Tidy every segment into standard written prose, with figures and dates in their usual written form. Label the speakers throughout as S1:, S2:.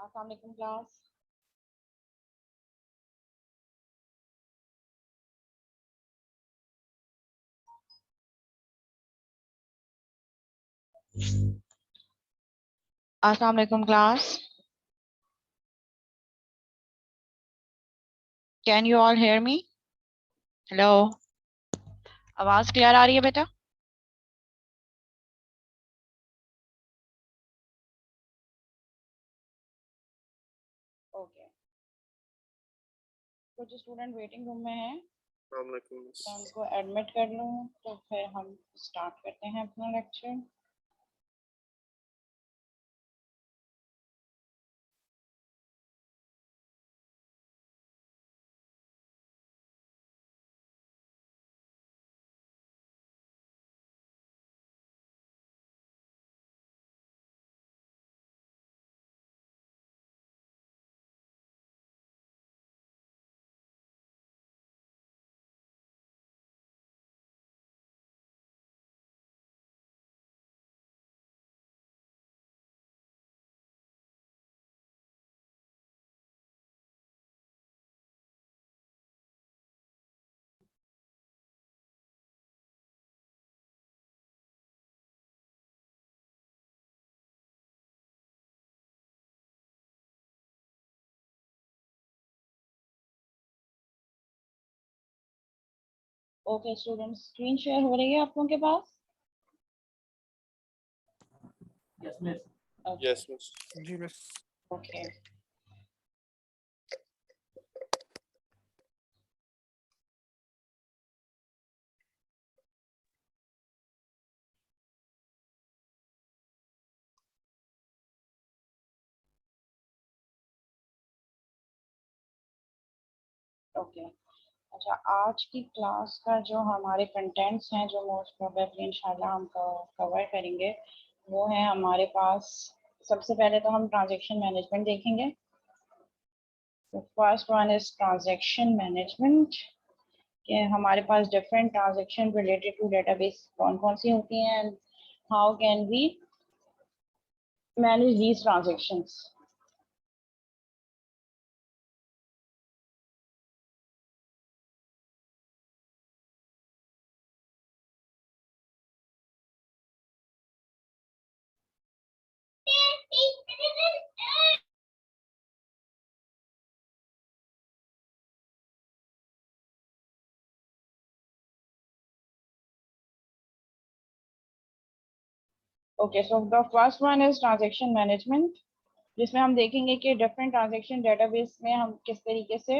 S1: अस्सलाम वालेकुम क्लास। अस्सलाम वालेकुम class. Can you all hear me? Hello, आवाज क्लियर आ रही है बेटा? ओके। कुछ स्टूडेंट वेटिंग रूम में हैं, मैं उनको एडमिट कर लूँ तो फिर हम स्टार्ट करते हैं अपना lecture. Okay students, screen share हो रही है आप लोगों के पास?
S2: Yes, miss.
S3: Yes, miss.
S4: जी मिस।
S1: ओके। ओके, अच्छा, आज की क्लास का जो हमारे कंटेंट्स हैं जो मोस्ट प्रोबेबली इंशाल्लाह हम कवर करेंगे वो है हमारे पास। सबसे पहले तो हम ट्रांजैक्शन मैनेजमेंट देखेंगे। The first one is transaction management कि हमारे पास different transaction related to database कौन कौन सी होती हैं and how can we manage these transactions. Okay, so the first one is transaction management, जिसमें हम देखेंगे कि डिफरेंट ट्रांजैक्शन डेटाबेस में हम किस तरीके से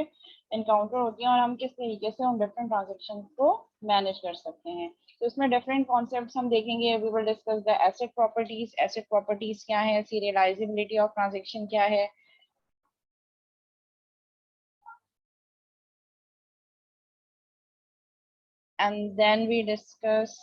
S1: इनकाउंटर होती हैं और हम किस तरीके से उन डिफरेंट ट्रांजैक्शन को मैनेज कर सकते हैं। तो इसमें डिफरेंट कॉन्सेप्ट्स हम देखेंगे। We will discuss the ACID properties. ACID properties क्या है, सीरियलाइजेबिलिटी ऑफ ट्रांजैक्शन क्या है, एंड देन वी डिस्कस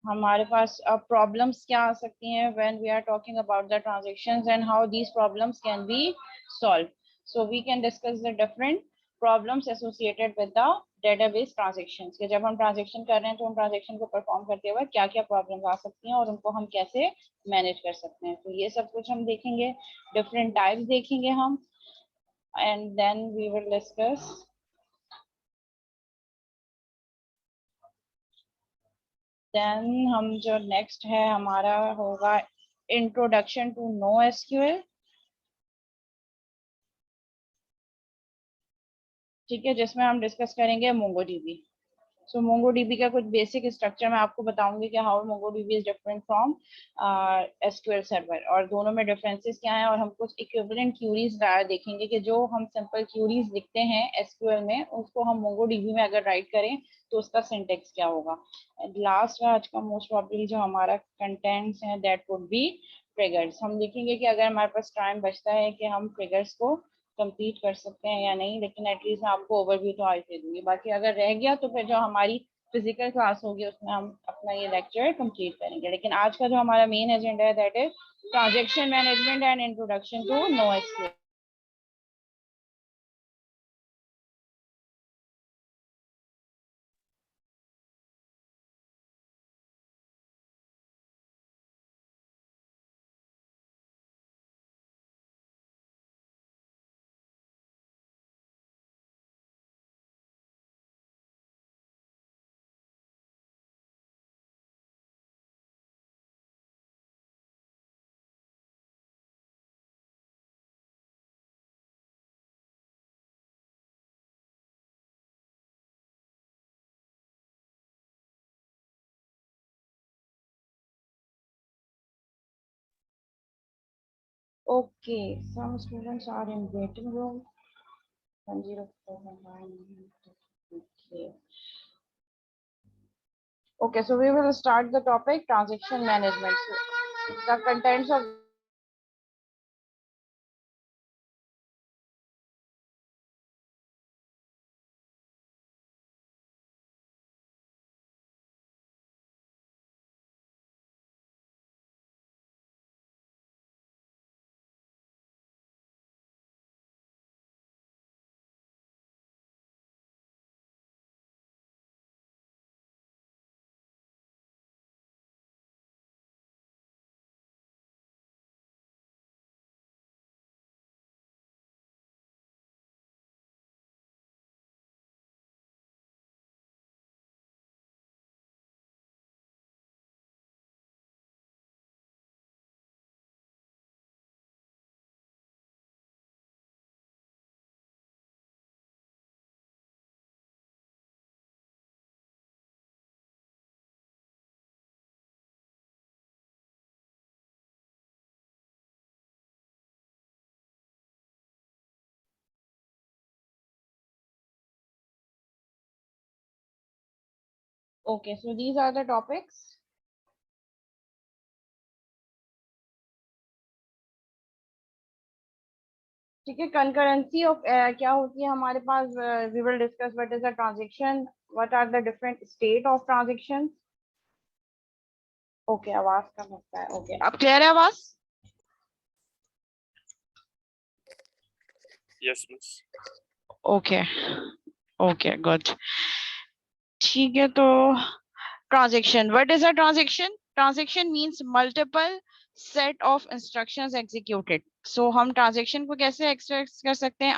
S1: हमारे पास अब प्रॉब्लम्स क्या आ सकती हैं when we are talking about the transactions and how these problems can be solve. So we can discuss the different problems associated with the database transactions कि जब हम transaction कर रहे हैं तो उन ट्रांजैक्शन को परफॉर्म करते हुए क्या क्या प्रॉब्लम्स आ सकती हैं और उनको हम कैसे मैनेज कर सकते हैं। तो ये सब कुछ हम देखेंगे, डिफरेंट टाइप्स देखेंगे हम, and then we will discuss then हम जो नेक्स्ट है हमारा होगा इंट्रोडक्शन टू नो एसक्यूएल। ठीक है, जिसमें हम डिस्कस करेंगे मोंगोडीबी। सो मोंगोडीबी का कुछ बेसिक स्ट्रक्चर मैं आपको बताऊंगी कि how MongoDB is different from SQL server और दोनों में डिफरेंसेस क्या हैं, और हम कुछ इक्विवेलेंट क्यूरीज देखेंगे कि जो हम सिंपल क्यूरीज लिखते हैं एसक्यूएल में उसको हम मोंगोडीबी में अगर राइट करें तो उसका सिंटेक्स क्या होगा। लास्ट आज का मोस्ट प्रॉब्लली जो हमारा कंटेंट्स हैं दैट वुड बी ट्रिगर्स। हम देखेंगे कि अगर हमारे पास टाइम बचता है कि हम ट्रिगर्स को कंप्लीट कर सकते हैं या नहीं, लेकिन एटलीस्ट मैं आपको ओवरव्यू तो आज दे दूंगी। बाकी अगर रह गया तो फिर जो हमारी फिजिकल क्लास होगी उसमें हम अपना ये लेक्चर कंप्लीट करेंगे। लेकिन आज का जो हमारा मेन एजेंडा है that is transaction management and introduction to no SQL. Okay, some students are in waiting room. 10419. Okay. Okay, so we will start the topic transaction management. So the contents of okay, so these are the topics. ठीक है, concurrency of क्या होती है हमारे पास, we will discuss what is the transaction, what are the different state of transactions. Okay, आवाज कम होता है. Okay, अब क्लियर है आवाज?
S2: Yes, miss.
S1: Okay, okay, good. ठीक है, तो transaction, what is a transaction? Transaction means multiple set of instructions executed. So हम transaction को कैसे एक्सप्रेस कर सकते हैं?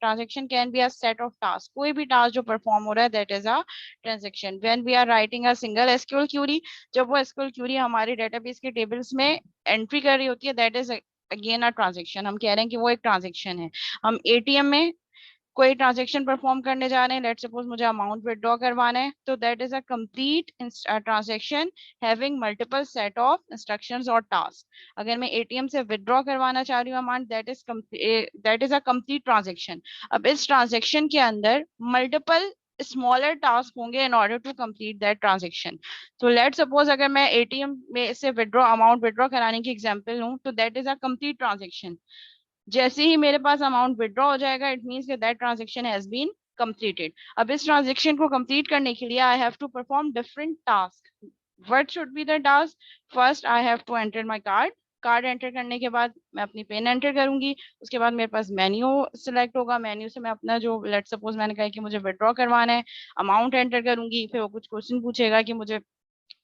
S1: Transaction can be a set of tasks. कोई भी task जो perform हो रहा है, that is a transaction. When we are writing a single SQL query, जब वो SQL query हमारे database के tables में entry कर रही होती है, that is again a transaction. हम कह रहे हैं कि वो एक transaction है. हम ATM में कोई ट्रांजेक्शन परफॉर्म करने जा रहे हैं, लेट्स सपोज मुझे अमाउंट विथड्रॉ करवाना है, तो that is a complete transaction having multiple set of instructions और टास्क. अगर मैं एटीएम से विथड्रॉ करवाना चाह रही हूँ amount, that is a complete transaction. अब इस ट्रांजेक्शन के अंदर मल्टीपल स्मॉलर टास्क होंगे in order to complete that transaction. तो लेट्स सपोज अगर मैं एटीएम में से अमाउंट विथड्रॉ कराने की एग्जांपल लूं, तो that is a complete transaction. जैसे ही मेरे पास अमाउंट विड्रॉ हो जाएगा, it means that transaction has been completed. अब इस ट्रांजैक्शन को कंप्लीट करने के लिए I have to perform different task. What should be the task? First I have to enter my card enter करने के बाद मैं अपनी पिन एंटर करूंगी. उसके बाद मेरे पास मेन्यू सिलेक्ट होगा. मेन्यू से मैं अपना जो लेट्स सपोज मैंने कहा कि मुझे विड्रॉ करवाना है, अमाउंट एंटर करूंगी. फिर वो कुछ क्वेश्चन पूछेगा कि मुझे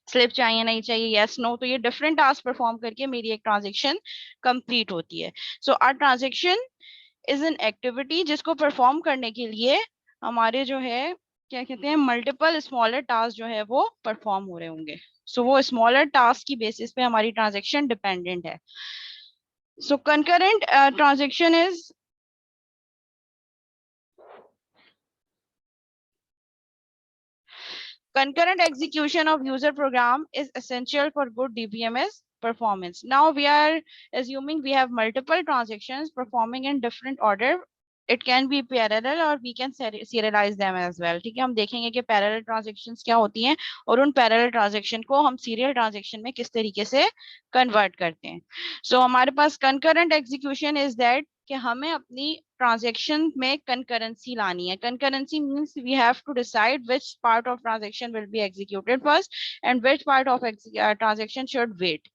S1: स्लिप चाहिए नहीं चाहिए, यस नो. तो ये डिफरेंट टास्क परफॉर्म करके मेरी एक ट्रांजैक्शन कंप्लीट होती है. So a transaction is an activity जिसको परफॉर्म करने के लिए हमारे जो है क्या कहते हैं, मल्टीपल स्मॉलर टास्क जो है वो परफॉर्म हो रहे होंगे. सो वो स्मॉलर टास्क की बेसिस पे हमारी ट्रांजैक्शन डिपेंडेंट है. So concurrent transaction is concurrent execution of user program is essential for good DBMS performance. Now we are assuming we have multiple transactions performing in different order. It can be parallel or we can serialize them as well. ठीक है, हम देखेंगे कि parallel transactions क्या होती हैं और उन parallel transaction को हम serial transaction में किस तरीके से convert करते हैं. So हमारे पास concurrent execution is that कि हमें अपनी ट्रांजेक्शन में कंकरेंसी लानी है. Concurrency means we have to decide which part of transaction will be executed first and which part of transaction should wait.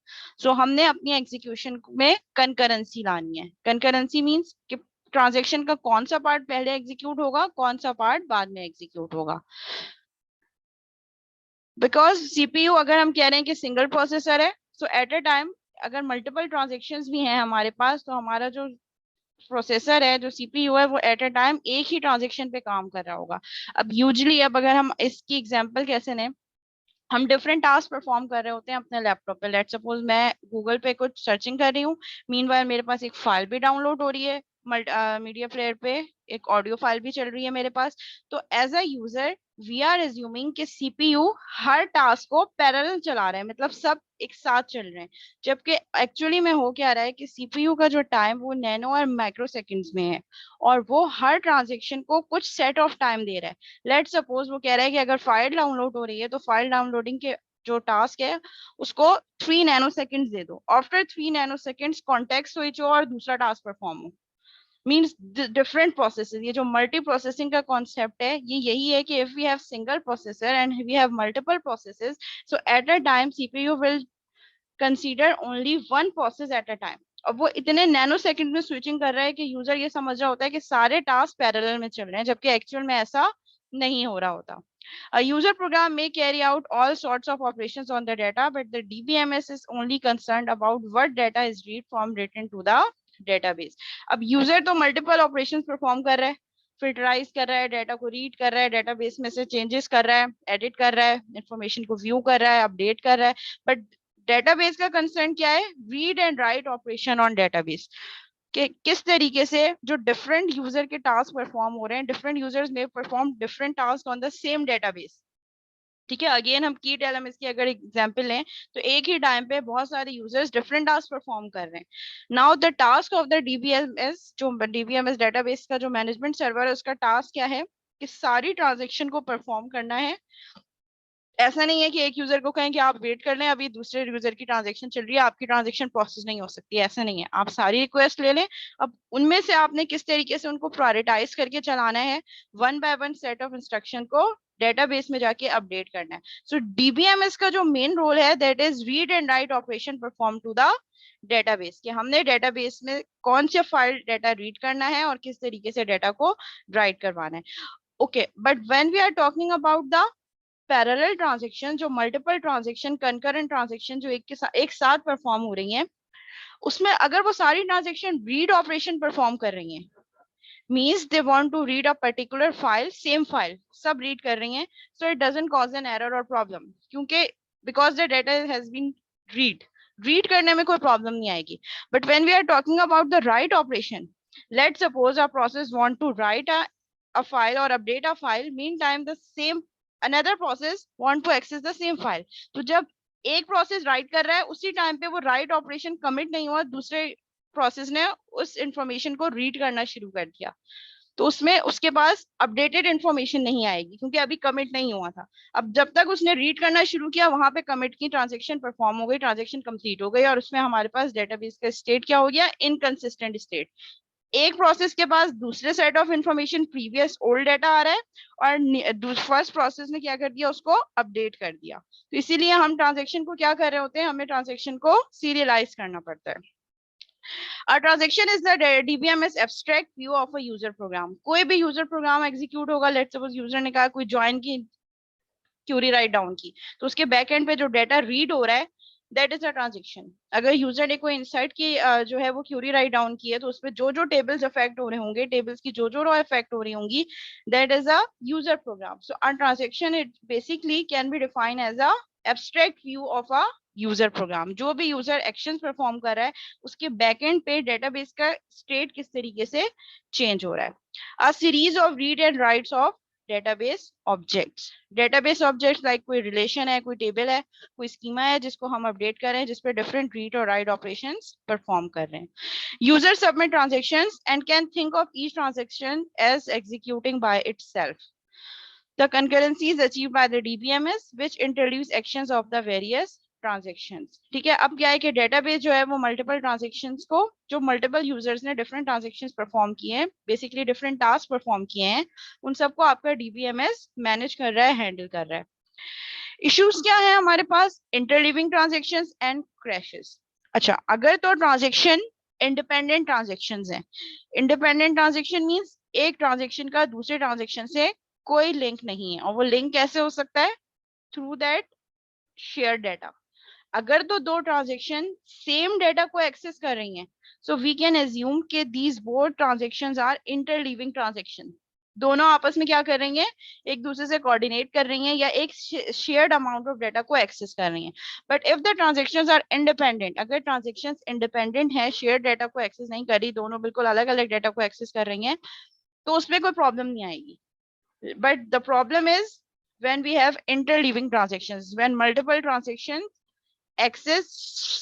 S1: So हमने अपनी एग्जीक्यूशन में कंकरेंसी लानी है. कंकरेंसी मींस कि ट्रांजेक्शन का कौन सा पार्ट पहले एग्जीक्यूट होगा, कौन सा पार्ट बाद में एग्जीक्यूट होगा. बिकॉज सीपीयू अगर हम कह रहे हैं कि सिंगल प्रोसेसर है, सो एट अ टाइम अगर मल्टीपल ट्रांजेक्शन्स भी हैं हमारे पास, तो हमारा जो प्रोसेसर है, जो सीपीयू है, वो एट अ टाइम एक ही ट्रांजेक्शन पे काम कर रहा होगा. अब यूजुअली अब अगर हम इसकी एग्जांपल कैसे लें, हम डिफरेंट टास्क परफॉर्म कर रहे होते हैं अपने लैपटॉप पे. लेट्स सपोज मैं गूगल पे कुछ सर्चिंग कर रही हूँ, मीनवाइल मेरे पास एक फाइल भी डाउनलोड हो रही है, मीडिया प्लेयर पे एक ऑडियो फाइल भी चल रही है मेरे पास। तो as a user we are assuming कि सीपीयू हर टास्क को पैरेलल चला रहे हैं, मतलब सब एक साथ चल रहे हैं, जबकि एक्चुअली में हो क्या रहा है कि सीपीयू का जो टाइम वो नैनो और माइक्रो सेकेंड्स में है, और वो हर ट्रांजेक्शन को कुछ सेट ऑफ टाइम दे रहा है। लेट सपोज वो कह रहा है कि अगर फाइल डाउनलोड हो रही है तो फाइल डाउनलोडिंग के जो टास्क है उसको 3 नैनो सेकेंड्स दे दो। After 3 nano seconds contact switch हो और दूसरा टास्क परफॉर्म हो। Means different processes. ये जो मल्टी प्रोसेसिंग का कॉन्सेप्ट है ये यही है कि if we have single processor and we have multiple processes, so at a time CPU will consider only one process at a time. अब वो इतने नैनो सेकंड में स्विचिंग कर रहा है कि यूजर ये समझ रहा होता है कि सारे टास्क पैरेलल में चल रहे हैं, जबकि एक्चुअल में ऐसा नहीं हो रहा होता। A user program may carry out all sorts of operations on the data, but the DBMS is only concerned about what data is read from written to the database. अब यूजर तो multiple operations perform कर रहा है, फिल्टराइज कर रहा है, data को read कर रहा है, डेटाबेस में से चेंजेस कर रहा है, एडिट कर रहा है, इंफॉर्मेशन को व्यू कर रहा है, अपडेट कर रहा है, बट डेटाबेस का कंसर्न क्या है? Read and write operation on database. कि किस तरीके से जो डिफरेंट यूजर के टास्क परफॉर्म हो रहे हैं, डिफरेंट यूजर्स ने perform different task on the same database. ठीक है, अगेन हम की टेलएमएस की अगर एग्जांपल लें तो एक ही टाइम पे बहुत सारे यूजर्स डिफरेंट टास्क परफॉर्म कर रहे हैं। Now the task of the DBMS, जो डीबीएमएस डेटाबेस का जो मैनेजमेंट सर्वर है, उसका टास्क क्या है कि सारी ट्रांजेक्शन को परफॉर्म करना है। ऐसा नहीं है कि एक यूजर को कहें कि आप वेट कर लें, अभी दूसरे यूजर की ट्रांजेक्शन चल रही है, आपकी ट्रांजेक्शन प्रोसेस नहीं हो सकती, ऐसा नहीं है। आप सारी रिक्वेस्ट ले लें, अब उनमें से आपने किस तरीके से उनको प्रायोरिटाइज करके चलाना है, one by one set of instruction को डेटाबेस में जाके अपडेट करना है। सो डीबीएमएस का जो मेन रोल है that is read and write operation perform to the database, कि हमने डेटाबेस में कौन से फाइल डाटा रीड करना है और किस तरीके से डाटा को राइट करवाना है। Okay, but when we are talking about the parallel transaction, जो मल्टीपल ट्रांजेक्शन, कंकरेंट ट्रांजेक्शन जो एक साथ परफॉर्म हो रही हैं, उसमें अगर वो सारी ट्रांजेक्शन रीड ऑपरेशन परफॉर्म कर रही हैं, means they want to read a particular file, same file सब रीड कर रही हैं, so it doesn't cause an error और प्रॉब्लम, क्योंकि because the data has been read करने में कोई प्रॉब्लम नहीं आएगी। But when we are talking about the write operation, let suppose a process want to write a file or update a file, meantime the same another process want to access the same file। तो जब एक process right कर रहा है उसी time पे वो write operation commit नहीं हुआ, दूसरे प्रोसेस ने उस इंफॉर्मेशन को रीड करना शुरू कर दिया, तो उसमें उसके पास अपडेटेड इंफॉर्मेशन नहीं आएगी क्योंकि अभी कमिट नहीं हुआ था। अब जब तक उसने रीड करना शुरू किया वहां पे कमिट की ट्रांजेक्शन परफॉर्म हो गई, ट्रांजेक्शन कंप्लीट हो गई, और उसमें हमारे पास डेटाबेस का स्टेट क्या हो गया? Inconsistent state. एक प्रोसेस के पास दूसरे set of information previous old data आ रहा है और फर्स्ट प्रोसेस ने क्या कर दिया? उसको अपडेट कर दिया। तो इसीलिए हम ट्रांजेक्शन को क्या कर रहे होते हैं? हमें ट्रांजेक्शन को सीरियलाइज करना पड़ता है। A transaction is the DBMS abstract view of a user program। कोई भी यूजर प्रोग्राम एग्जीक्यूट होगा, लेट्स सपोज यूजर ने कहा कोई ज्वाइन की क्यूरी राइट डाउन की, तो उसके बैक एंड पे जो डाटा रीड हो रहा है दैट इज अ ट्रांजेक्शन। अगर यूजर ने कोई इनसाइट की जो है वो क्यूरी राइट डाउन की है, तो उसमें जो जो टेबल्स अफेक्ट हो रहे होंगे, टेबल्स की जो जो रो अफेक्ट हो रही होंगी, that is a user program. So a transaction it basically can be defined as a abstract view of a user program. जो भी यूजर एक्शंस परफॉर्म कर रहा है उसके बैकएंड पे डेटाबेस का स्टेट किस तरीके से चेंज हो रहा है। A series of read and rights of database objects. Database objects like कोई रिलेशन है, कोई टेबल है, कोई स्कीमा है जिसको हम अपडेट कर रहे हैं, जिसपे डिफरेंट रीड और राइट ऑपरेशंस परफॉर्म कर रहे हैं। User submit transactions and can think of each transaction as executing by itself। The concurrency is achieved by the DBMS, which introduce actions of the various transactions. ठीक है, अब क्या है कि डेटाबेस जो है वो मल्टीपल ट्रांजेक्शंस को, जो मल्टीपल यूजर्स ने डिफरेंट ट्रांजेक्शंस परफॉर्म किए हैं, बेसिकली डिफरेंट टास्क परफॉर्म किए हैं, उन सबको आपका डीबीएमएस मैनेज कर रहा है, हैंडल कर रहा है। इश्यूज क्या है हमारे पास? Interleaving transactions and crashes. अच्छा, अगर तो ट्रांजेक्शन इंडिपेंडेंट ट्रांजेक्शंस हैं, इंडिपेंडेंट ट्रांजेक्शन मींस एक ट्रांजेक्शन का दूसरे ट्रांजेक्शन से कोई लिंक नहीं है, और वो लिंक कैसे हो सकता है? Through that share data. अगर तो दो ट्रांजेक्शन सेम डाटा को एक्सेस कर रही हैं, सो वी कैन एज्यूम कि these both transactions are interleaving transaction. दोनों आपस में क्या कर रही हैं, एक दूसरे से कोऑर्डिनेट कर रही हैं या एक शेयर्ड अमाउंट ऑफ डाटा को एक्सेस कर रही हैं। But if the transactions are independent, अगर ट्रांजेक्शंस इंडिपेंडेंट है, शेयर्ड डाटा को एक्सेस नहीं कर रही, दोनों बिल्कुल अलग अलग डाटा को एक्सेस कर रही हैं, तो उसमें कोई प्रॉब्लम नहीं आएगी। But the problem is when we have interleaving transactions, when multiple transactions access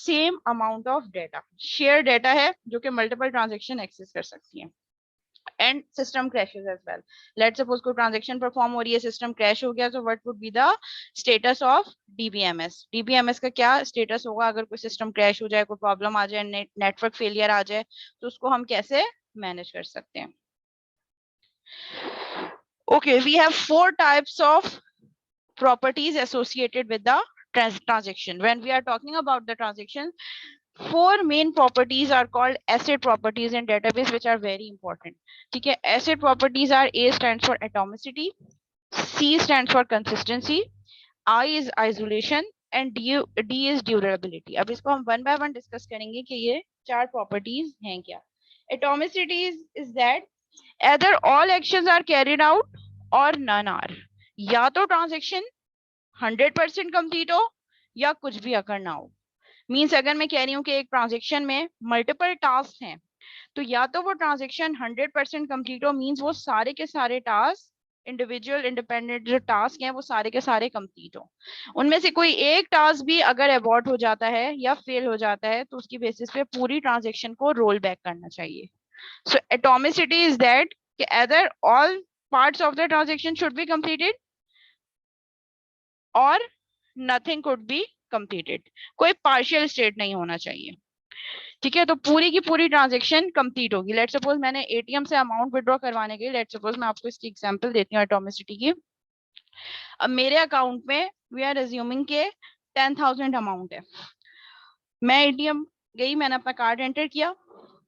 S1: same amount of data, share data है जो कि multiple transaction access कर सकती हैं, and system crashes as well. Let's suppose कोई transaction perform हो रही है, system crash हो गया, तो what would be the status of DBMS? DBMS का क्या status होगा अगर कोई system crash हो जाए, कोई problem आ जाए, network failure आ जाए, तो उसको हम कैसे manage कर सकते हैं? Okay, we have 4 types of properties associated with the transaction. When we are talking about the transaction, 4 main properties are called asset properties in database, which are very important. ठीक है, asset properties are A stands for atomicity, C stands for consistency, I is isolation, and D is durability. अब इसको हम one by one discuss करेंगे कि ये 4 properties हैं क्या. Atomicity is that either all actions are carried out or none are. या तो ट्रांजेक्शन 100% कंप्लीट हो या कुछ भी अगर ना हो। मीन्स अगर मैं कह रही हूँ कि एक ट्रांजेक्शन में मल्टीपल टास्क हैं, तो या तो वो ट्रांजेक्शन 100% कंप्लीट हो, मीन्स वो सारे के सारे टास्क इंडिविजुअल इंडिपेंडेंट जो टास्क हैं वो सारे के सारे कंप्लीट हो, उनमें से कोई एक टास्क भी अगर अबॉर्ट हो जाता है या फेल हो जाता है तो उसकी बेसिस पे पूरी ट्रांजेक्शन को रोल बैक करना चाहिए। सो एटॉमिसिटी इज दैट कि either all parts of the transaction should be completed और नथिंग कुड बी कंप्लीटेड, कोई पार्शियल स्टेट नहीं होना चाहिए। ठीक है, तो पूरी की पूरी ट्रांजेक्शन कंप्लीट होगी। लेट्स सपोज मैंने एटीएम से अमाउंट विड्रॉ करवाने के लिए, लेट्स सपोज मैं आपको इसकी एग्जांपल देती हूँ एटॉमिसिटी की। अब मेरे अकाउंट में वी आर अज्यूमिंग के 10,000 अमाउंट है, मैं एटीएम गई, मैंने अपना कार्ड एंटर किया,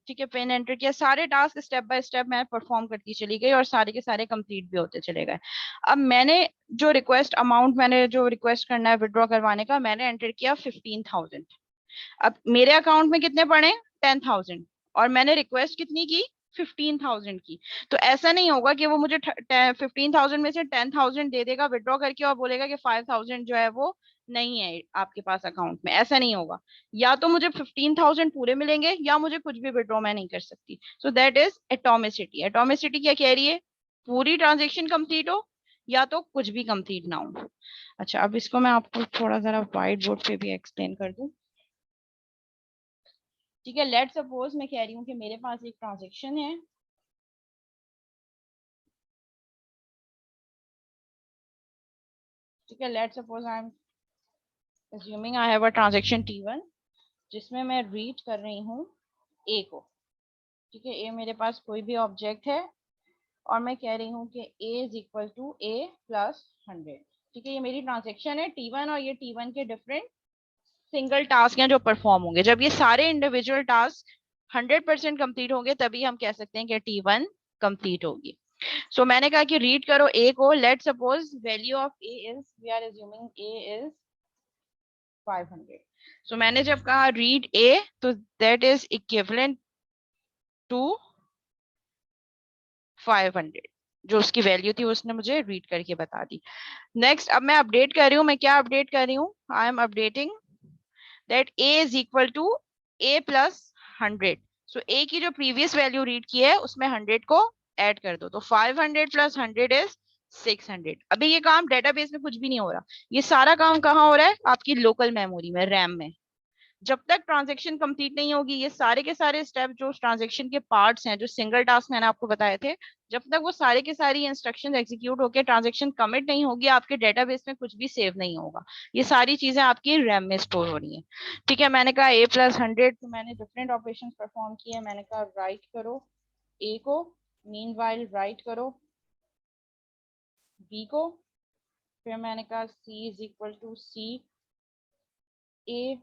S1: ठीक है, पिन एंटर किया, सारे टास्क स्टेप बाय स्टेप मैं परफॉर्म करती चली गई और सारे के सारे कंप्लीट भी होते चले गए। अब मैंने जो रिक्वेस्ट अमाउंट मैंने जो रिक्वेस्ट करना है विड्रॉ करवाने का, मैंने एंटर किया 15,000। अब मेरे अकाउंट में कितने पड़े 10,000 और मैंने रिक्वेस्ट कितनी की 15,000 की। तो ऐसा नहीं होगा कि वो मुझे 15,000 में से 10,000 दे देगा विड्रॉ करके और बोलेगा कि 5,000 जो है वो नहीं है आपके पास अकाउंट में, ऐसा नहीं होगा। या तो मुझे 15,000 पूरे मिलेंगे या मुझे कुछ भी विड्रॉ मैं नहीं कर सकती। सो दैट इज एटॉमिसिटी। एटॉमिसिटी क्या कह रही है, पूरी ट्रांजेक्शन कंप्लीट हो या तो कुछ भी कंप्लीट ना हो। अच्छा, अब इसको मैं आपको थोड़ा जरा व्हाइट बोर्ड पे भी एक्सप्लेन कर दूं। ठीक है, लेट सपोज मैं कह रही हूँ कि मेरे पास एक ट्रांजेक्शन है, ठीक है, let suppose I am assuming I have a transaction T1 जिसमें मैं रीड कर रही हूँ A को। ठीक है, A मेरे पास कोई भी ऑब्जेक्ट है और मैं कह रही हूँ कि A is equal to A plus 100। ठीक है, ये मेरी ट्रांजेक्शन है T1 और ये T1 के डिफरेंट सिंगल टास्क हैं जो परफॉर्म होंगे। जब ये सारे इंडिविजुअल टास्क 100% कंप्लीट होंगे तभी हम कह सकते हैं कि T1 कंप्लीट होगी। सो मैंने कहा कि रीड करो A को। Let suppose value of A is, we are assuming A is 500। So मैंने जब कहा रीड A तो दैट इज इक्विवेलेंट टू 500, जो उसकी वैल्यू थी उसने मुझे रीड करके बता दी। नेक्स्ट, अब मैं अपडेट कर रही हूँ, मैं क्या अपडेट कर रही हूँ, I am updating that A is equal to A plus 100। So A की जो प्रीवियस वैल्यू रीड की है उसमें 100 को ऐड कर दो, तो 500 प्लस 100 इज 600। अभी ये काम डेटाबेस में कुछ भी नहीं हो रहा, ये सारा काम कहाँ हो रहा है, आपकी लोकल मेमोरी में, रैम में। जब तक ट्रांजेक्शन कंप्लीट नहीं होगी, ये सारे के सारे स्टेप जो ट्रांजेक्शन के पार्ट्स हैं, जो सिंगल टास्क मैंने आपको बताए थे, जब तक वो सारे के सारी इंस्ट्रक्शन एग्जीक्यूट होकर ट्रांजेक्शन कमिट नहीं होगी, आपके डेटाबेस में कुछ भी सेव नहीं होगा। ये सारी चीजें आपकी रैम में स्टोर हो रही है। ठीक है, मैंने कहा A प्लस 100, तो मैंने डिफरेंट ऑपरेशन परफॉर्म किए। मैंने कहा राइट करो A को, मीनवाइल राइट करो B को, फिर मैंने कहा C is equal to C A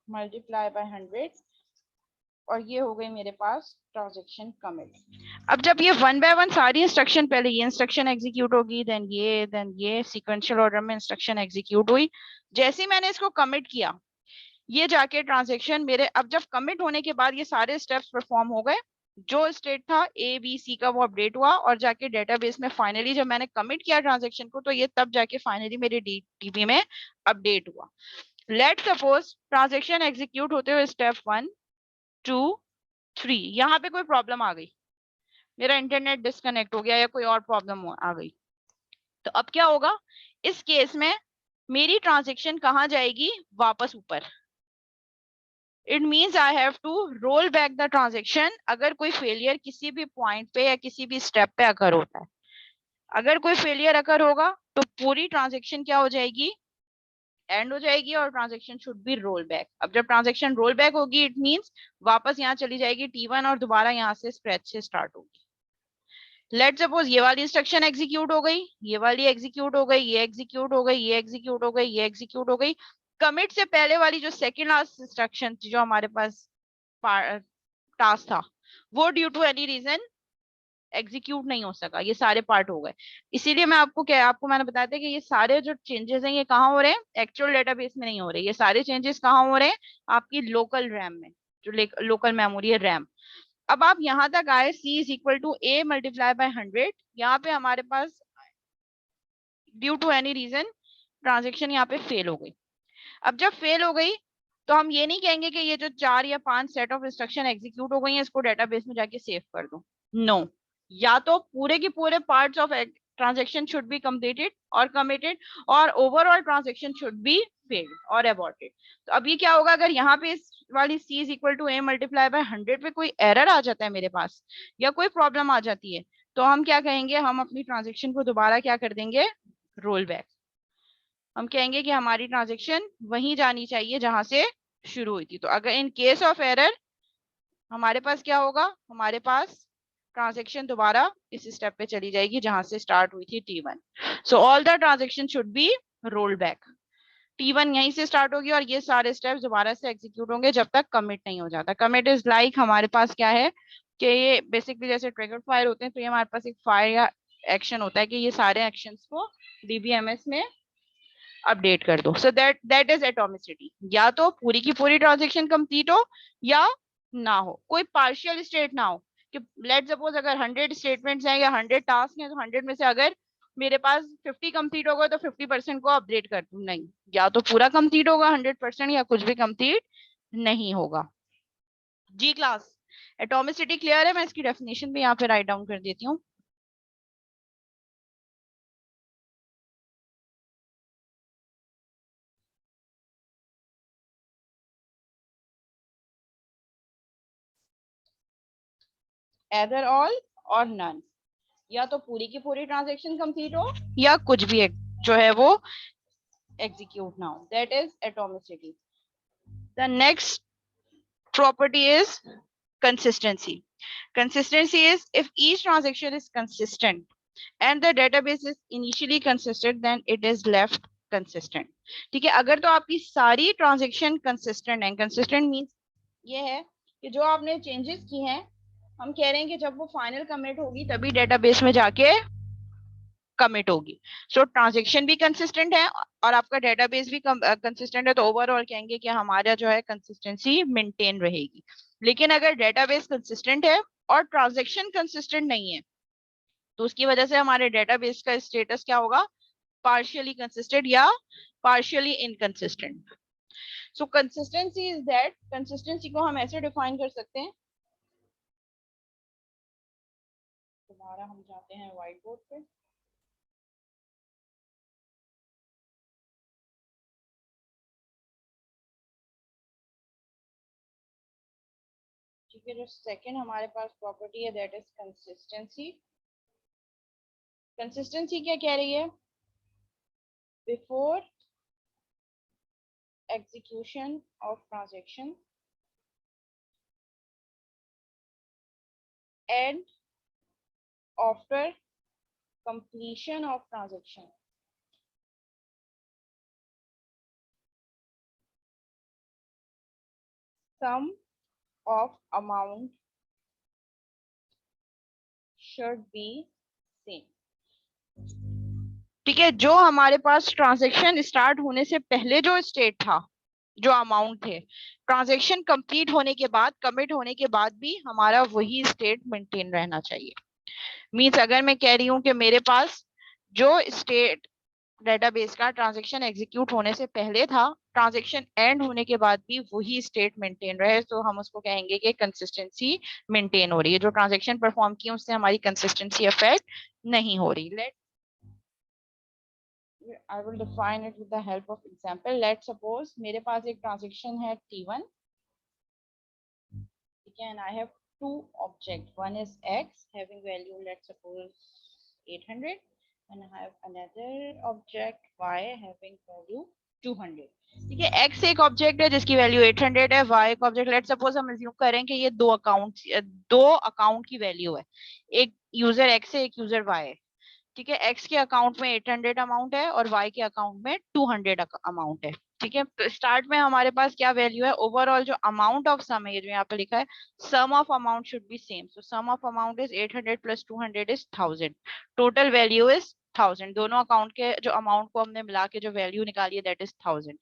S1: multiply by 100 और ये हो गई मेरे पास ट्रांजेक्शन कमिट। अब जब ये वन बाय वन सारी इंस्ट्रक्शन, पहले ये इंस्ट्रक्शन एग्जीक्यूट होगी, देन ये सीक्वेंशियल ऑर्डर में इंस्ट्रक्शन एग्जीक्यूट हुई। जैसे ही मैंने इसको कमिट किया, ये जाके ट्रांजेक्शन मेरे, अब जब कमिट होने के बाद ये सारे स्टेप्स परफॉर्म हो गए, जो स्टेट था ए बी सी का वो अपडेट हुआ और जाके डेटाबेस में फाइनली जब मैंने कमिट किया ट्रांजेक्शन को तो ये तब जाके फाइनली मेरे डीबी में अपडेट हुआ। लेट सपोज ट्रांजेक्शन एग्जीक्यूट होते हुए स्टेप 1 2 3 यहाँ पे कोई प्रॉब्लम आ गई, मेरा इंटरनेट डिस्कनेक्ट हो गया या कोई और प्रॉब्लम आ गई, तो अब क्या होगा इस केस में मेरी ट्रांजेक्शन कहाँ जाएगी, वापस ऊपर। It means I have to roll back the transaction अगर कोई फेलियर किसी भी पॉइंट पे या किसी भी स्टेप पे अकर होता है। अगर कोई फेलियर अकर होगा तो पूरी ट्रांजेक्शन क्या हो जाएगी, एंड हो जाएगी और transaction should be roll back. अब जब ट्रांजेक्शन रोल बैक होगी इट मीन्स वापस यहाँ चली जाएगी T1 और दोबारा यहाँ से स्क्रैच से स्टार्ट होगी। लेट सपोज ये वाली इंस्ट्रक्शन एग्जीक्यूट हो गई, ये वाली एग्जीक्यूट हो गई, ये एग्जीक्यूट हो गई, ये एग्जीक्यूट हो गई, ये एग्जीक्यूट हो गई। कमिट से पहले वाली जो सेकेंड लास्ट इंस्ट्रक्शन थी जो हमारे पास टास्क था वो due to any reason execute नहीं हो सका, ये सारे पार्ट हो गए। इसीलिए मैं आपको मैंने बताया था कि ये सारे जो चेंजेस हैं ये कहाँ हो रहे हैं, एक्चुअल डेटाबेस में नहीं हो रहे, ये सारे चेंजेस कहाँ हो रहे हैं, आपकी लोकल रैम में, जो लोकल मेमोरी है रैम। अब आप यहाँ तक आए C is equal to A multiply by 100, यहाँ पे हमारे पास due to any reason transaction यहाँ पे फेल हो गई। अब जब फेल हो गई तो हम ये नहीं कहेंगे कि ये जो 4 या 5 सेट ऑफ इंस्ट्रक्शन एग्जीक्यूट हो गई हैं इसको डेटाबेस में जाके सेव कर दो, नो। या तो पूरे के पूरे parts of transaction should be completed और कमिटेड और overall transaction should be failed और अबॉर्टेड। तो अब ये क्या होगा अगर यहाँ पे इस वाली C is equal to A multiply by 100 पे कोई एरर आ जाता है मेरे पास या कोई प्रॉब्लम आ जाती है तो हम क्या कहेंगे, हम अपनी ट्रांजेक्शन को दोबारा क्या कर देंगे, रोल बैक। हम कहेंगे कि हमारी ट्रांजेक्शन वहीं जानी चाहिए जहां से शुरू हुई थी। तो अगर इन केस ऑफ एरर हमारे पास क्या होगा, हमारे पास ट्रांजेक्शन दोबारा इस स्टेप पे चली जाएगी जहां से स्टार्ट हुई थी T1। So all the transaction should be roll back. T1 यहीं से स्टार्ट होगी और ये सारे स्टेप्स दोबारा से एग्जीक्यूट होंगे जब तक कमिट नहीं हो जाता। कमिट इज लाइक हमारे पास क्या है कि ये बेसिकली जैसे ट्रिगर फाइल होते हैं तो ये हमारे पास एक फाइल या एक्शन होता है कि ये सारे एक्शंस को DBMS में अपडेट कर दो। सो दैट इज एटॉमिसिटी, या तो पूरी की पूरी ट्रांजेक्शन कंप्लीट हो या ना हो, कोई पार्शियल स्टेट ना हो कि लेट सपोज अगर 100 स्टेटमेंट्स हैं या 100 टास्क हैं तो 100 में से अगर मेरे पास 50 कंप्लीट होगा तो 50% को अपडेट कर दूं, नहीं, या तो पूरा कंप्लीट होगा 100% या कुछ भी कंप्लीट नहीं होगा। जी क्लास, एटॉमिसिटी क्लियर है? मैं इसकी डेफिनेशन भी यहाँ पे राइट डाउन कर देती हूँ। एदर ऑल और नन, या तो पूरी की पूरी ट्रांजेक्शन कंप्लीट हो या कुछ भी एक जो है वो एग्जीक्यूट ना हो, that is atomicity. The next property is consistency. Consistency is if each transaction is consistent and the database is initially consistent then it is left consistent। ठीक है, अगर तो आपकी सारी ट्रांजेक्शन कंसिस्टेंट है, कंसिस्टेंट मींस ये है कि जो आपने चेंजेस की हैं हम कह रहे हैं कि जब वो फाइनल कमिट होगी तभी डेटाबेस में जाके कमिट होगी। सो ट्रांजेक्शन भी कंसिस्टेंट है और आपका डेटाबेस भी कंसिस्टेंट है, तो ओवरऑल कहेंगे कि हमारा जो है कंसिस्टेंसी मेंटेन रहेगी। लेकिन अगर डेटाबेस कंसिस्टेंट है और ट्रांजेक्शन कंसिस्टेंट नहीं है तो उसकी वजह से हमारे डेटाबेस का स्टेटस क्या होगा, पार्शियली कंसिस्टेंट या partially inconsistent. So consistency is that, consistency को हम ऐसे डिफाइन कर सकते हैं, दोबारा हम जाते हैं व्हाइट बोर्ड पे। ठीक है, जो सेकंड हमारे पास प्रॉपर्टी है दैट इज कंसिस्टेंसी। कंसिस्टेंसी क्या कह रही है, before execution of transaction and after completion of transaction, sum of amount should be same। ठीक है, जो हमारे पास ट्रांजैक्शन स्टार्ट होने से पहले जो स्टेट था जो अमाउंट थे, ट्रांजेक्शन कंप्लीट होने के बाद, कमिट होने के बाद भी हमारा वही स्टेट मेंटेन रहना चाहिए। मींस अगर मैं कह रही हूँ कि मेरे पास जो स्टेट डेटाबेस का ट्रांजैक्शन एग्जीक्यूट होने से पहले था, ट्रांजैक्शन एंड होने के बाद भी वही स्टेट मेंटेन रहे, तो हम उसको कहेंगे कि कंसिस्टेंसी मेंटेन हो रही है। जो ट्रांजैक्शन परफॉर्म की उससे हमारी कंसिस्टेंसी अफेक्ट नहीं हो रही। Let I will define it with the help of example. Let's suppose मेरे पास एक ट्रांजैक्शन है T1, ठीक है, and I have two objects. One is X having value, let's suppose 800, and I have another object Y having value 200. ठीक है, X एक object है जिसकी वैल्यू 800 है, Y एक ऑब्जेक्ट, लेट सपोज हम अज्यूम करें कि ये दो अकाउंट की वैल्यू है, एक यूजर X है, एक यूजर Y है। ठीक है, एक्स के अकाउंट में 800 अमाउंट है और वाई के अकाउंट में 200 अमाउंट है। ठीक है, तो स्टार्ट में हमारे पास क्या वैल्यू है, ओवरऑल जो अमाउंट ऑफ सम है, जो यहाँ पे लिखा है sum of amount should be same, so sum of amount is 800 plus 200 is 1000, total value is 1000। दोनों अकाउंट के जो अमाउंट को हमने मिला के जो वैल्यू निकाली है दैट इज 1000।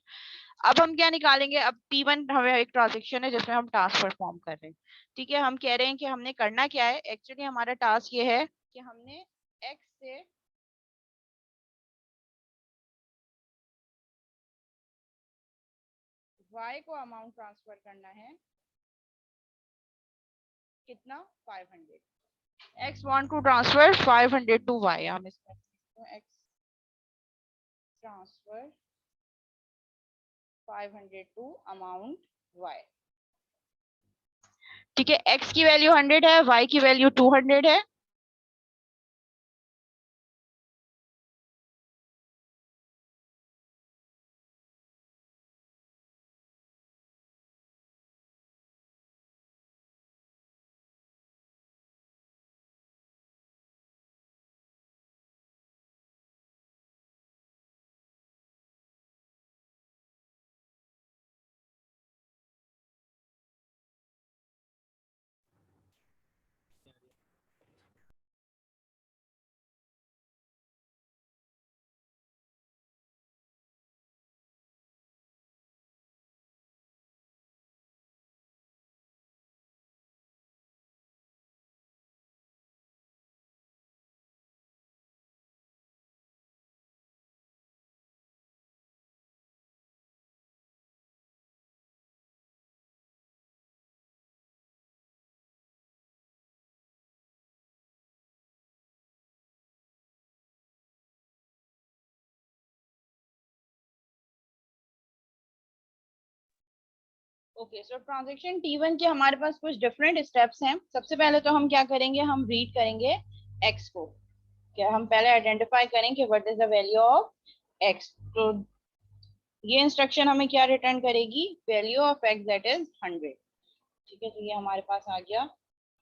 S1: अब हम क्या निकालेंगे, अब T1 हमें एक ट्रांजेक्शन है जिसमें हम टास्क परफॉर्म कर रहे हैं। ठीक है, हम कह रहे हैं कि हमने करना क्या है, एक्चुअली हमारा टास्क ये है कि हमने एक्स से y को अमाउंट ट्रांसफर करना है, कितना, 500। x want to transfer 500 to y, हम इसमें x transfer 500 to amount y। ठीक है, x की वैल्यू 100 है, y की वैल्यू 200 है। ओके, सो ट्रांजैक्शन T1 के हमारे पास कुछ डिफरेंट स्टेप्स हैं। सबसे पहले तो हम क्या करेंगे, हम रीड करेंगे x को। क्या हम पहले आइडेंटिफाई करें कि what is the value of x, तो ये इंस्ट्रक्शन हमें क्या रिटर्न करेगी, value of x that is 100। ठीक है, तो ये हमारे पास आ गया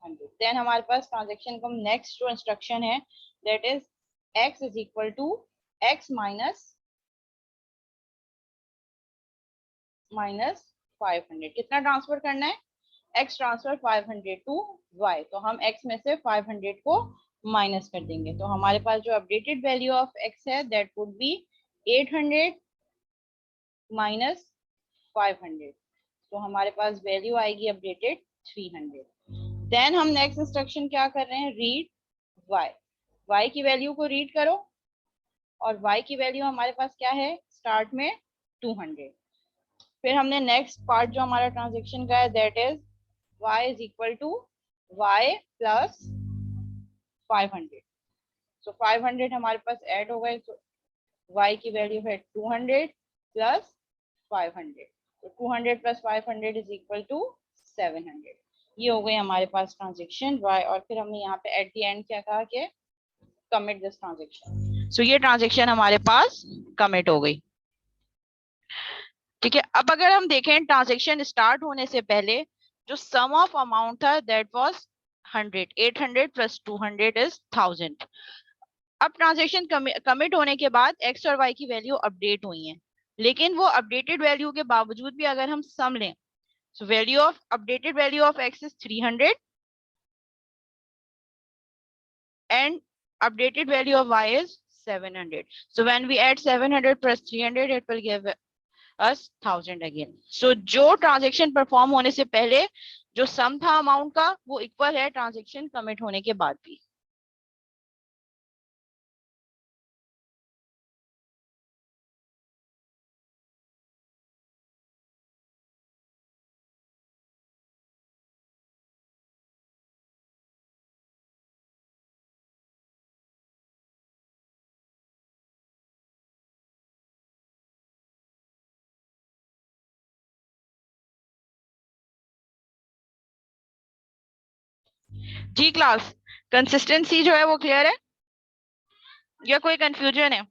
S1: 100। देन हमारे पास ट्रांजैक्शन का नेक्स्ट जो इंस्ट्रक्शन है that is x is equal to x minus 500। कितना ट्रांसफर करना है, x ट्रांसफर 500 टू y, तो हम x में से 500 को माइनस कर देंगे, तो हमारे पास जो अपडेटेड वैल्यू ऑफ x है दैट वुड बी 800 माइनस 500, तो हमारे पास वैल्यू आएगी अपडेटेड 300। देन हम नेक्स्ट इंस्ट्रक्शन क्या कर रहे हैं, रीड y, y की वैल्यू को रीड करो, और y की वैल्यू हमारे पास क्या है, स्टार्ट में 200। फिर हमने नेक्स्ट पार्ट जो हमारा ट्रांजेक्शन का है that is y is equal to y plus 500, so 500 हमारे पास ऐड हो गए, तो y की वैल्यू है 200 प्लस 500, तो 200 प्लस 500 इज इक्वल टू 700। ये हो गई हमारे पास ट्रांजेक्शन y, और फिर हमने यहाँ पे एट द एंड क्या कहा कि कमिट दिस ट्रांजेक्शन, सो ये ट्रांजेक्शन हमारे पास कमिट हो गई। ठीक है, अब अगर हम देखें ट्रांजेक्शन स्टार्ट होने से पहले जो सम ऑफ अमाउंट था दैट वाज 100, 800 प्लस 200 इज 1000। अब ट्रांजेक्शन कमिट होने के बाद x और y की वैल्यू अपडेट हुई है, लेकिन वो अपडेटेड वैल्यू के बावजूद भी अगर हम सम लें, so value of updated value of x is 300 and updated value of y is 700. So when we add 700 plus 300 it will give us 1000 again. So जो ट्रांजेक्शन परफॉर्म होने से पहले जो सम था अमाउंट का वो इक्वल है ट्रांजेक्शन कमिट होने के बाद भी। जी क्लास, कंसिस्टेंसी जो है वो क्लियर है या कोई कंफ्यूजन है?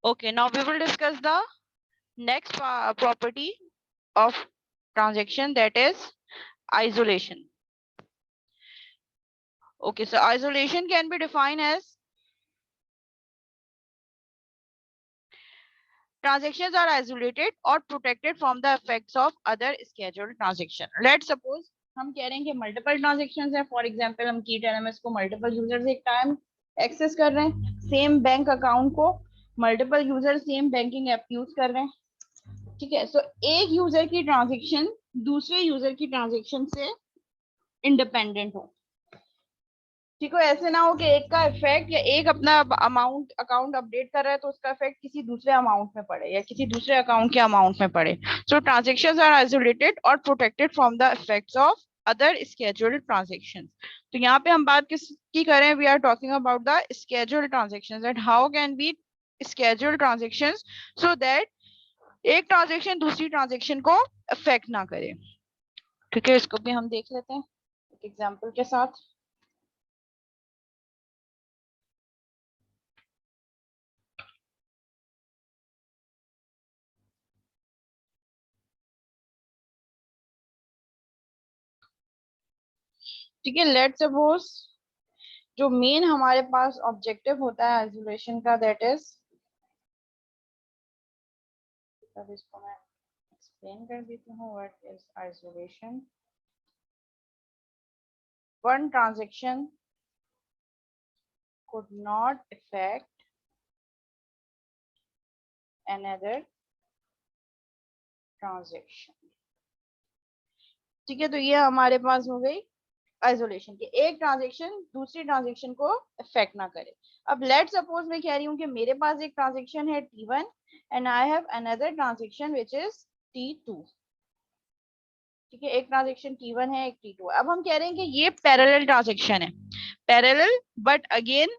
S1: Okay, now we will discuss the next property of transaction, that is isolation. Okay, so isolation can be defined as transactions are isolated or protected from the effects of other scheduled transaction. Let's suppose हम कह रहे हैं कि multiple transaction है, for example हम कीट LMS को multiple users एक टाइम एक्सेस कर रहे हैं, सेम बैंक अकाउंट को multiple user same banking app use कर रहे हैं, ठीक है। सो एक यूजर की ट्रांजेक्शन दूसरे यूजर की ट्रांजेक्शन से इंडिपेंडेंट हो, ठीक है। ऐसे ना हो कि एक का इफेक्ट या एक अपना अमाउंट अकाउंट अपडेट कर रहा है तो उसका इफेक्ट किसी दूसरे अमाउंट में पड़े या किसी दूसरे अकाउंट के अमाउंट में पड़े। सो ट्रांजेक्शंस आर आइसोलेटेड और protected from the effects of other scheduled transactions. तो यहाँ पे हम बात किसकी करें? We are talking about the scheduled transactions, that how can be scheduled transactions so that एक ट्रांजेक्शन दूसरी ट्रांजेक्शन को अफेक्ट ना करे, ठीक है। इसको भी हम देख लेते हैं एक एग्जांपल के साथ। ठीक है, लेट्स सपोज जो मेन हमारे पास ऑब्जेक्टिव होता है आइसोलेशन का, दैट इज, अब इसको मैं एक्सप्लेन कर देती हूँ what is isolation. One transaction could not affect another transaction, ठीक है। तो ये हमारे पास हो गई आइसोलेशन की, एक ट्रांजेक्शन दूसरी ट्रांजेक्शन को अफेक्ट ना करे। अब लेट सपोज मैं कह रही हूँ कि मेरे पास एक ट्रांजेक्शन है T1 and I have another transaction which is T2, ठीक है। एक ट्रांजेक्शन T1 है, एक T2। अब हम कह रहे हैं कि ये पैरेलल ट्रांजेक्शन है, पैरेलल बट अगेन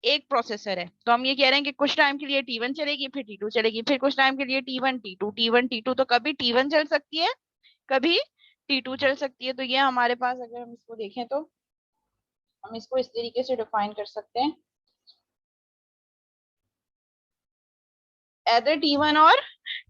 S1: एक प्रोसेसर है। तो हम ये कह रहे हैं कि कुछ टाइम के लिए T1 चलेगी, फिर T2 चलेगी, फिर कुछ टाइम के लिए T1 T2 T1 T2। तो कभी T1 चल सकती है, कभी T2 चल सकती है। तो ये हमारे पास, अगर हम इसको देखें तो हम इसको इस तरीके से डिफाइन कर सकते हैं, एदर T1 और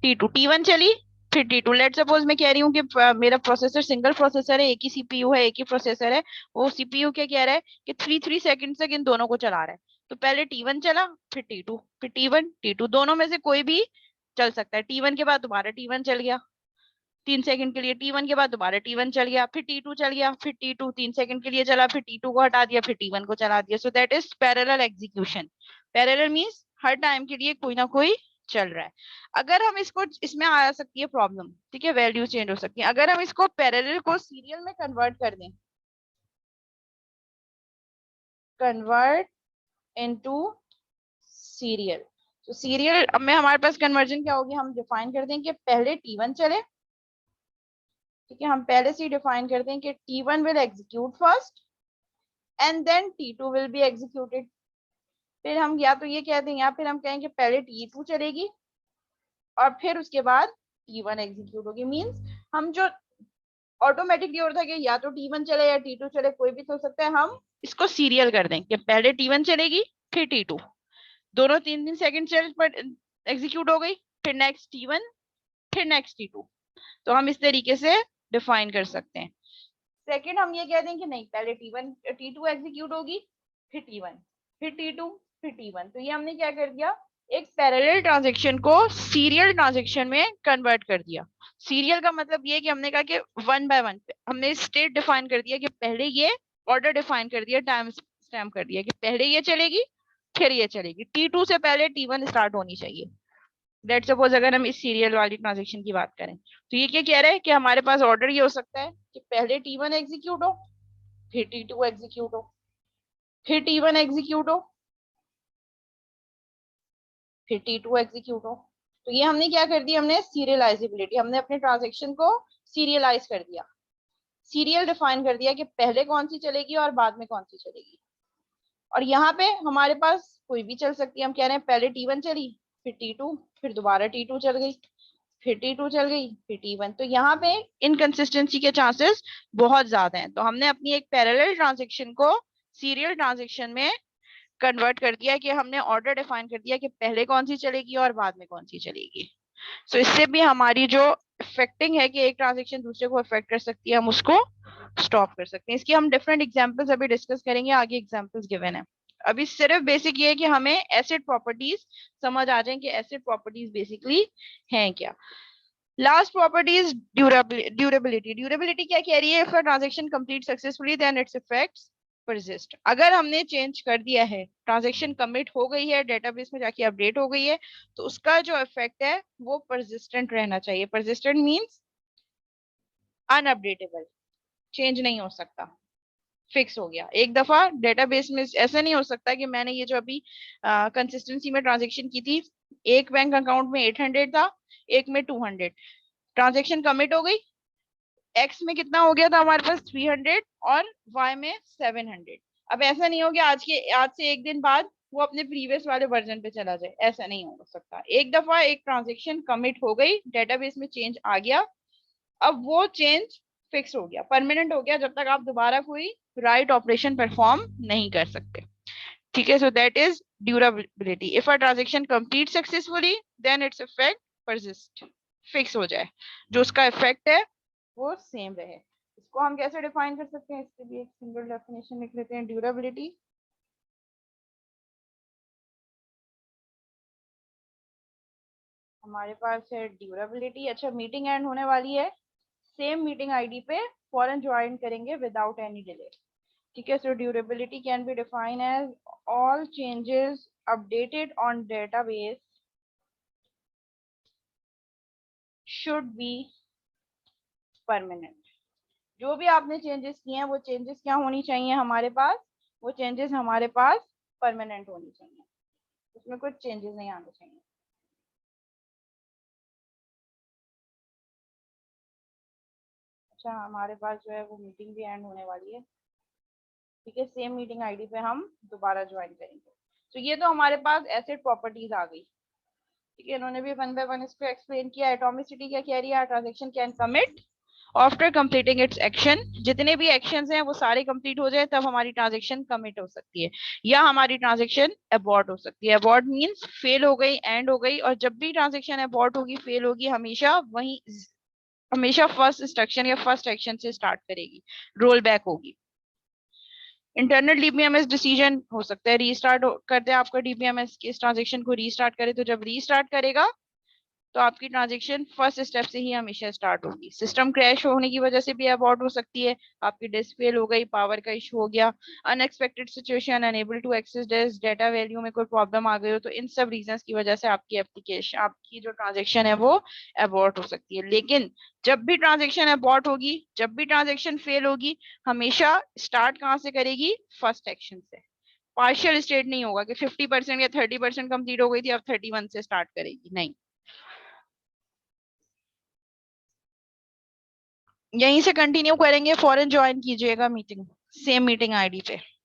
S1: T2। T1 चली फिर T2। लेट सपोज मैं कह रही हूँ कि मेरा प्रोसेसर सिंगल प्रोसेसर है, एक ही सीपीयू है, एक ही प्रोसेसर है। वो सीपीयू क्या कह रहा है कि 3 सेकंड तक इन दोनों को चला रहा है। तो पहले T1 चला, फिर T2, फिर T1 T2, दोनों में से कोई भी चल सकता है। T1 के बाद दोबारा T1 चल गया 3 सेकंड के लिए, T1 के बाद दोबारा T1 चल गया, फिर T2 चल गया, फिर T2 3 सेकंड के लिए चला, फिर T2 को हटा दिया, फिर T1 को चला दिया। सो that is parallel execution. Parallel means her time के लिए कोई ना कोई चल रहा है। अगर हम इसको, इसमें आ सकती है प्रॉब्लम, ठीक है, वैल्यू चेंज हो सकती है। अगर हम इसको पैरेलल को सीरियल में कन्वर्ट कर दें, कन्वर्ट इनटू सीरियल, तो सीरियल अब में हमारे पास कन्वर्जन क्या होगी, हम डिफाइन कर दें कि पहले T1 चले, ठीक है, हम पहले से ही डिफाइन करते हैं कि T1 will execute first and then T2 will be executed. फिर हम या तो ये कहते हैं या फिर हम कहेंगे पहले T2 चलेगी और फिर उसके बाद T1 एग्जीक्यूट होगी। मींस हम जो ऑटोमेटिकली होता है कि या तो T1 चले या T2 चले, कोई भी चल सकता है, हम इसको सीरियल कर दें कि पहले T1 चलेगी फिर T2, दोनों 3-3 सेकंड चल पर एग्जीक्यूट हो गई, फिर नेक्स्ट T1 फिर नेक्स्ट T2। तो हम इस तरीके से डिफाइन कर सकते हैं। सेकंड हम ये कह दें कि नहीं, पहले T2 एग्जीक्यूट होगी, फिर T1 फिर T2 फिर T1। तो ये हमने क्या कर दिया, एक पैरेलल ट्रांजैक्शन को सीरियल ट्रांजैक्शन में कन्वर्ट कर दिया। सीरियल का मतलब ये कि हमने कहा कि 1 बाय 1 हमने स्टेट डिफाइन कर दिया कि पहले ये ऑर्डर डिफाइन कर दिया, टाइम स्टैम्प कर दिया कि पहले ये चलेगी फिर ये चलेगी, T2 से पहले T1 स्टार्ट होनी चाहिए। लेट सपोज अगर हम इस सीरियल वाली ट्रांजैक्शन की बात करें तो ये क्या कह रहा है कि हमारे पास ऑर्डर ये हो सकता है कि पहले T1 एग्जीक्यूट हो, फिर T2 एग्जीक्यूट हो, फिर T1 एग्जीक्यूट हो, फिर T2 एग्जीक्यूट हो। तो ये हमने क्या कर दिया, हमने सीरियलाइजेबिलिटी, हमने अपने ट्रांजैक्शन को सीरियलाइज कर दिया, सीरियल डिफाइन कर दिया कि पहले कौन सी चलेगी और बाद में कौन सी चलेगी। और यहाँ पे हमारे पास कोई भी चल सकती है, हम कह रहे हैं पहले T1 चली फिर T2 फिर दोबारा T2 चल गई, फिर T2 चल गई फिर T1। तो यहाँ पे इनकंसिस्टेंसी के चांसेस बहुत ज्यादा हैं। तो हमने अपनी एक पैरेलल ट्रांजैक्शन को सीरियल ट्रांजैक्शन में कन्वर्ट कर दिया कि हमने ऑर्डर डिफाइन कर दिया कि पहले कौन सी चलेगी और बाद में कौन सी चलेगी। सो इससे भी हमारी जो इफेक्टिंग है कि एक ट्रांजैक्शन दूसरे को इफेक्ट कर सकती है, हम उसको स्टॉप कर सकते हैं। इसकी हम डिफरेंट एग्जांपल्स अभी डिस्कस करेंगे, आगे एग्जांपल्स गिवन है। अभी सिर्फ बेसिक ये है कि हमें एसिड प्रॉपर्टीज समझ आ जाए कि एसिड प्रॉपर्टीज बेसिकली हैं क्या। Last property is durability. Durability क्या कह रही है, if a transaction complete successfully then its effects persist. अगर हमने चेंज कर दिया है, ट्रांजैक्शन कमिट हो गई है, डेटाबेस में जाके अपडेट हो गई है, तो उसका जो इफेक्ट है वो परसिस्टेंट रहना चाहिए। परसिस्टेंट मींस अनअपडेटेबल, चेंज नहीं हो सकता, फिक्स हो गया। एक दफा डेटाबेस में ऐसा नहीं हो सकता कि मैंने ये जो अभी कंसिस्टेंसी में ट्रांजैक्शन की थी, एक बैंक अकाउंट में 800 था, एक में 200, ट्रांजैक्शन कमिट हो गई, एक्स में कितना हो गया था हमारे पास 300 और वाई में 700। अब ऐसा नहीं हो गया आज से एक दिन बाद वो अपने प्रीवियस वाले वर्जन पे चला जाए, ऐसा नहीं हो सकता। एक दफा एक ट्रांजैक्शन कमिट हो गई, डेटाबेस में चेंज आ गया, अब वो चेंज फिक्स हो गया, परमानेंट हो गया, जब तक आप दोबारा कोई राइट ऑपरेशन परफॉर्म नहीं कर सकते। ठीक है, so that is durability. If a transaction complete successfully then its effect persist, fix हो जाए, जो उसका इफेक्ट है वो सेम रहे। इसको हम कैसे डिफाइन कर सकते हैं, इसके लिए एक सिंगल डेफिनेशन लिख लेते हैं। ड्यूरेबिलिटी हमारे पास है ड्यूरेबिलिटी। अच्छा, मीटिंग एंड होने वाली है, सेम मीटिंग आईडी पे फौरन ज्वाइन करेंगे विदाउट एनी डिले। ठीक है, so durability can be define as all changes updated on database should be permanent. जो भी आपने चेंजेस किए हैं वो चेंजेस क्या होनी चाहिए हमारे पास, वो चेंजेस हमारे पास परमानेंट होनी चाहिए, उसमें कुछ चेंजेस नहीं आने चाहिए। अच्छा, हमारे पास जो है वो मीटिंग भी एंड होने वाली है। ठीक है, सेम मीटिंग आईडी पे हम दोबारा ज्वाइन करेंगे। तो ये तो हमारे पास एसिड प्रॉपर्टीज आ गई। ठीक है, इन्होंने भी वन बाय वन इसको एक्सप्लेन किया। एटॉमिसिटी क्या कह रही है, transaction can commit after completing it's action. जितने भी एक्शंस हैं वो सारे कंप्लीट हो जाए तब हमारी ट्रांजैक्शन कमिट हो सकती है, या हमारी ट्रांजैक्शन अबॉर्ट हो सकती है। अबॉर्ट मींस फेल हो गई, एंड हो गई। और जब भी ट्रांजैक्शन अबॉर्ट होगी, फेल होगी, हमेशा फर्स्ट इंस्ट्रक्शन या फर्स्ट एक्शन से स्टार्ट करेगी, रोल बैक होगी। इंटरनल डीबीएमएस डिसीजन हो सकता है रीस्टार्ट कर दे आपका डीबीएमएस, इस ट्रांजेक्शन को रीस्टार्ट करे। तो जब रीस्टार्ट करेगा तो आपकी ट्रांजेक्शन फर्स्ट स्टेप से ही हमेशा स्टार्ट होगी। सिस्टम क्रैश होने की वजह से भी अबॉर्ट हो सकती है, आपकी डिस्क फेल हो गई, पावर का इशू हो गया, unexpected situation, unable to access disk, data value में कोई प्रॉब्लम आ गई हो, तो इन सब रीजंस की वजह से आपकी एप्लीकेशन, आपकी जो ट्रांजेक्शन है वो अबॉर्ट हो सकती है। लेकिन जब भी ट्रांजेक्शन अबॉर्ट होगी, जब भी ट्रांजेक्शन फेल होगी, हमेशा स्टार्ट कहाँ से करेगी, फर्स्ट एक्शन से। पार्शियल स्टेट नहीं होगा कि 50% या 30% कंप्लीट हो गई थी अब 31 से स्टार्ट करेगी, नहीं। यहीं से कंटिन्यू करेंगे, फौरन ज्वाइन कीजिएगा मीटिंग, सेम मीटिंग आईडी पे।